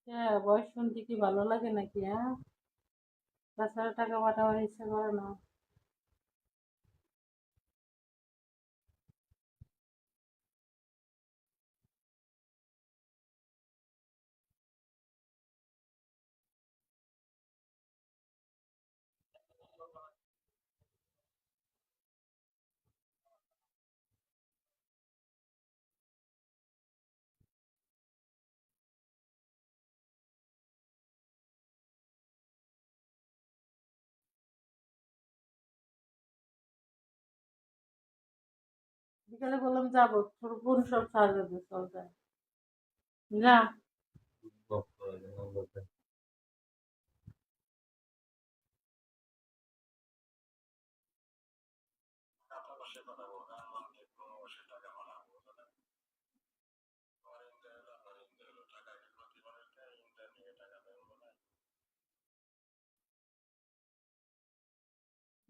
হ্যাঁ, বয়স শুনতে কি ভালো লাগে নাকি? হ্যাঁ, তাছাড়া টাকা পাঠাবার ইচ্ছা করে না। বিকালে বললাম যাবো, তোর বোন সব ছাড় দেবে, চল যায় যা।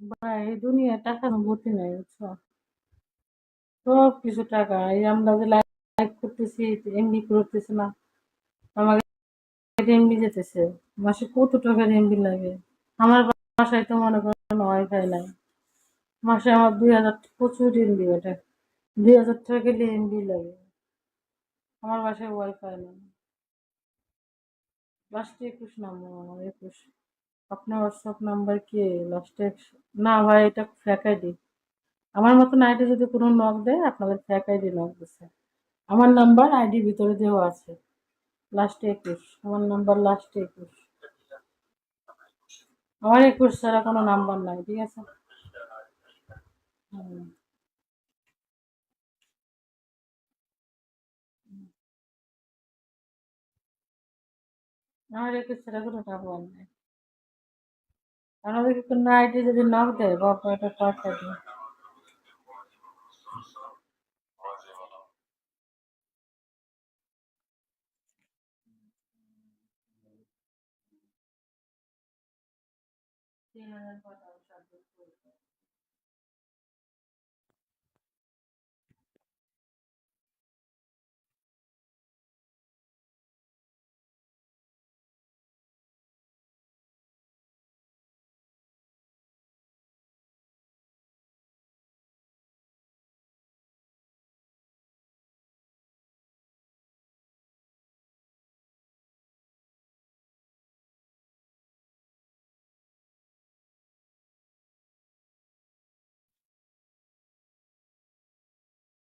ভাই, এই দুনিয়া টাকার গতি নাই, বুঝছো? সব কিছু টাকা। এই আমরা যে লাইভ করতেছি, এমবি করতেছি না, আমাকে এমবি যেতেছে। মাসে কত টাকার এমবি লাগে? আমার বাসায় তো মনে করেন ওয়াইফাই নাই। মাসে আমার 2,000, প্রচুর এমবি ওটা। 2,000 টাকা গেলে এমবি লাগে। আমার বাসায় ওয়াইফাই নেই। লাস্টে 21 নাম্বার আমার, 21। আপনার হোয়াটসঅ্যাপ নাম্বার কি লাস্টে? না ভাই, এটা ফেক আইডি। আমার মতন আইডি যদি কোনো নক দেয়, আপনাদের ফেক আইডি নক দিচ্ছে। আমার নাম্বার আইডি ভিতরে দেওয়া আছে, লাস্টে 21। আমার নাম্বার লাস্টে 21। আমার 21 ছাড়া কোনো নাম্বার নাই, ঠিক আছে? হুম। আমার 21 ছাড়া কোনো নাম্বার নাই। আমাদের কোনো আইডি যদি নক দেয়, বাবা এটা ফেক আইডি।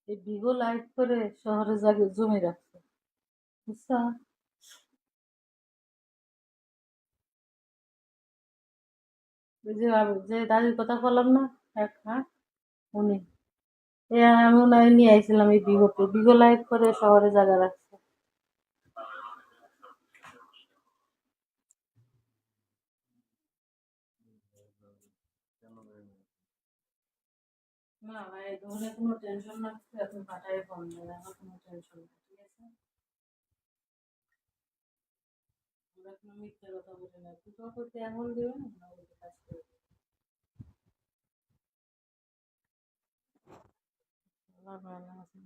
এই বিগো লাইট করে শহরে জাগে জমি রাখছে, বুঝছো? ওই যে যে দাদির কথা বললাম না, এক, হ্যাঁ, উনি। এ আমি ওনাকে নিয়ে আইছিলাম এই বিগোতে, বিগো লাইট করে শহরে জায়গা রাখছে। না ভাই, এই ধরনের কোনো টেনশন না, এখন পাঠাই ফোন দেয়, আমার কোনো টেনশন নেই, ঠিক আছে? আমরা কোনো মিথ্যা কথা বলি না, দুটো করতে এমন দেবে না, আমরা ওদের কাজ করে দেবো। আল্লাহ ভালো আছে।